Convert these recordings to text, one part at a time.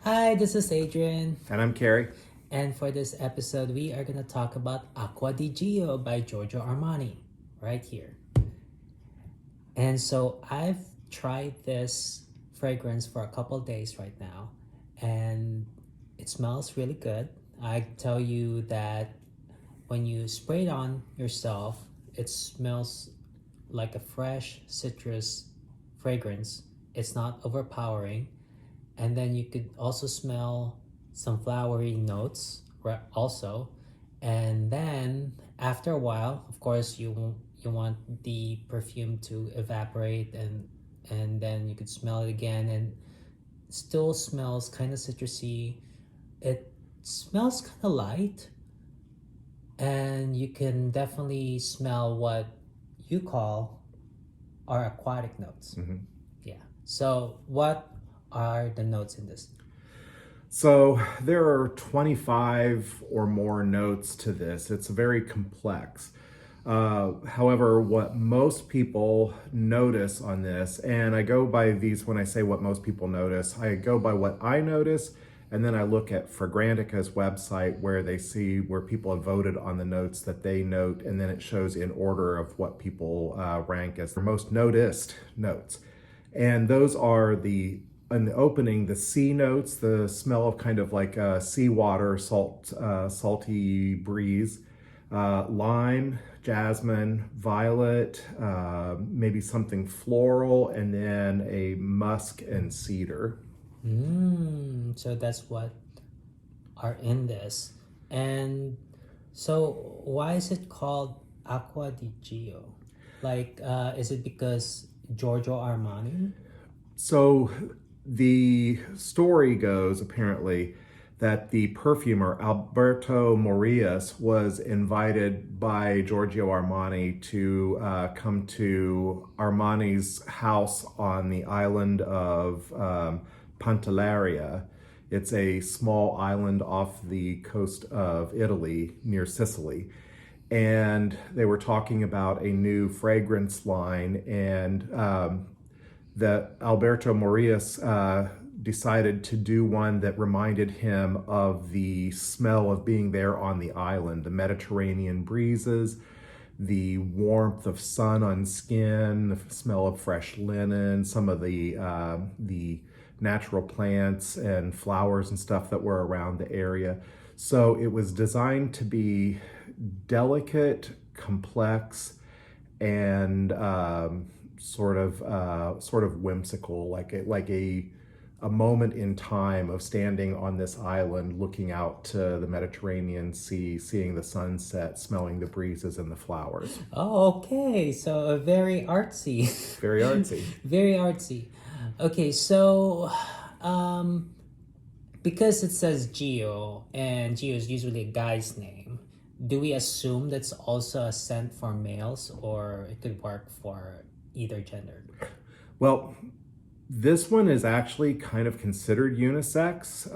Hi, this is Adrian, And I'm Carrie. and for this episode, we are going to talk about Acqua di Gio by Giorgio Armani, right here. And so I've tried this fragrance for a couple days right now, and it smells really good. I tell you that when you spray it on yourself, it smells like a fresh citrus fragrance. It's not overpowering, and then you could also smell some flowery notes also, and then after a while, of course, you want the perfume to evaporate, and then you could smell it again, and it still smells kind of citrusy. It smells kind of light, and you can definitely smell what you call are aquatic notes. Yeah. So what are the notes in this? So there are 25 or more notes to this. It's very complex. However, what most people notice on this, and I go by these when I say what most people notice, I go by what I notice, and then I look at Fragrantica's website where people have voted on the notes that they note, and then it shows in order of what people rank as their most noticed notes. And those are in the opening, the sea notes, the smell of kind of like seawater, salty breeze, lime, jasmine, violet, maybe something floral, and then a musk and cedar. So that's what are in this. And so why is it called Acqua di Gio? Like, is it because Giorgio Armani? So the story goes apparently that the perfumer Alberto Morias was invited by Giorgio Armani to come to Armani's house on the island of Pantelleria. It's a small island off the coast of Italy near Sicily. And they were talking about a new fragrance line, and that Alberto Morias decided to do one that reminded him of the smell of being there on the island, the Mediterranean breezes, the warmth of sun on skin, the smell of fresh linen, some of the natural plants and flowers and stuff that were around the area. So it was designed to be delicate, complex, and sort of whimsical, like a moment in time of standing on this island, looking out to the Mediterranean Sea, seeing the sunset, smelling the breezes and the flowers. Oh, okay. So very artsy. Very artsy. Very artsy. Okay, so because it says Gio, and Gio is usually a guy's name, do we assume that's also a scent for males, or it could work for either gender? Well, this one is actually kind of considered unisex,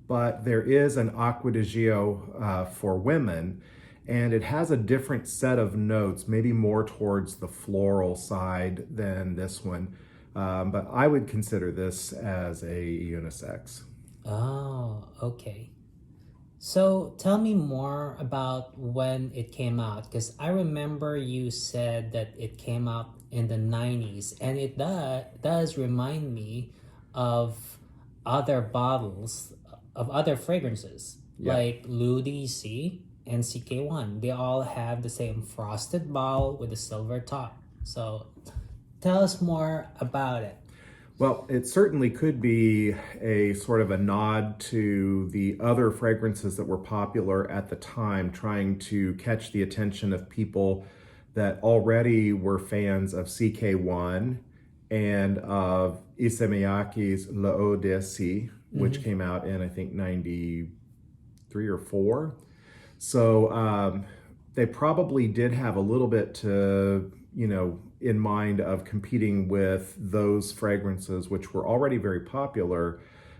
but there is an Acqua di Gio for women, and it has a different set of notes, maybe more towards the floral side than this one. But I would consider this as a unisex. Oh, okay. So tell me more about when it came out, because I remember you said that it came out in the 90s, and it does remind me of other bottles of other fragrances, Yeah. like Ludi C and CK1. They all have the same frosted bottle with a silver top. So tell us more about it. Well, it certainly could be a sort of a nod to the other fragrances that were popular at the time, trying to catch the attention of people that already were fans of CK1 and of Issey Miyake's L'Odyssée, which came out in, I think, 93 or 4. So they probably did have a little bit to, in mind of competing with those fragrances, which were already very popular,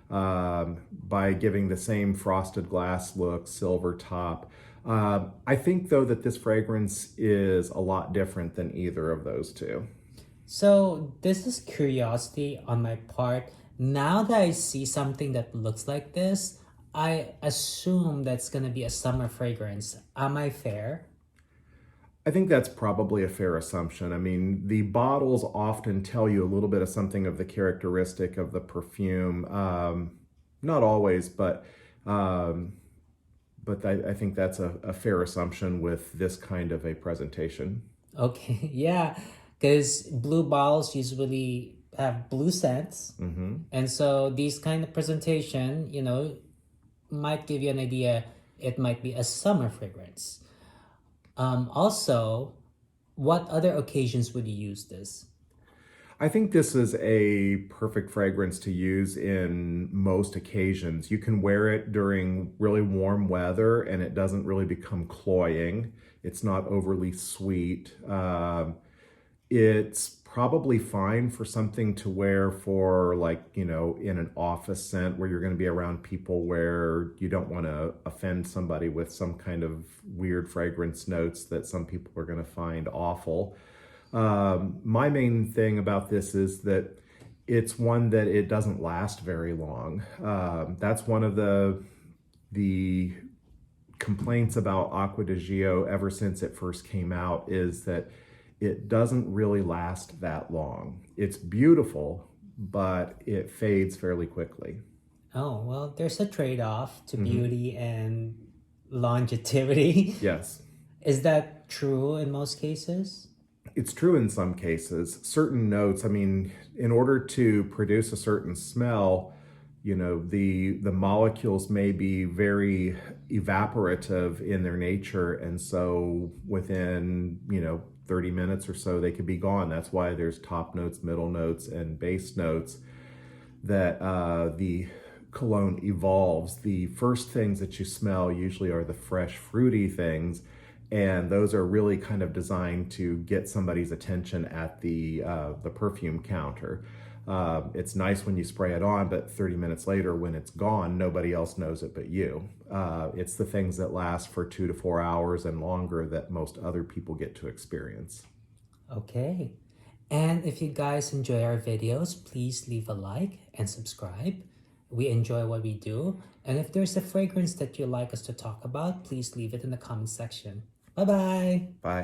by giving the same frosted glass look, silver top. I think, though, that this fragrance is a lot different than either of those two. So this is curiosity on my part. Now that I see something that looks like this, I assume that's gonna be a summer fragrance. Am I fair? I think that's probably a fair assumption. I mean, the bottles often tell you a little bit of something of the characteristic of the perfume. Not always, um, but I think that's a fair assumption with this kind of a presentation. Okay, yeah, because blue bottles usually have blue scents, Hmm. and so these kind of presentation, might give you an idea. It might be a summer fragrance. Also, what other occasions would you use this? I think this is a perfect fragrance to use in most occasions. You can wear it during really warm weather and it doesn't really become cloying. It's not overly sweet. It's probably fine for something to wear for, like, in an office scent where you're going to be around people where you don't want to offend somebody with some kind of weird fragrance notes that some people are going to find awful. My main thing about this is that it's one that it doesn't last very long. That's one of the complaints about Acqua di Gio ever since it first came out, is that it doesn't really last that long. It's beautiful, but it fades fairly quickly. Oh, well, there's a trade-off to Hmm. beauty and longevity. Yes. Is that true in most cases? It's true in some cases. Certain notes, I mean, in order to produce a certain smell, the molecules may be very evaporative in their nature, and so within 30 minutes or so they could be gone. That's why there's top notes, middle notes, and base notes that the cologne evolves. The first things that you smell usually are the fresh, fruity things, and those are really kind of designed to get somebody's attention at the perfume counter. It's nice when you spray it on, but 30 minutes later, when it's gone, nobody else knows it but you. It's the things that last for 2 to 4 hours and longer that most other people get to experience. Okay. And if you guys enjoy our videos, please leave a like and subscribe. We enjoy what we do. And if there's a fragrance that you'd like us to talk about, please leave it in the comment section. Bye-bye. Bye.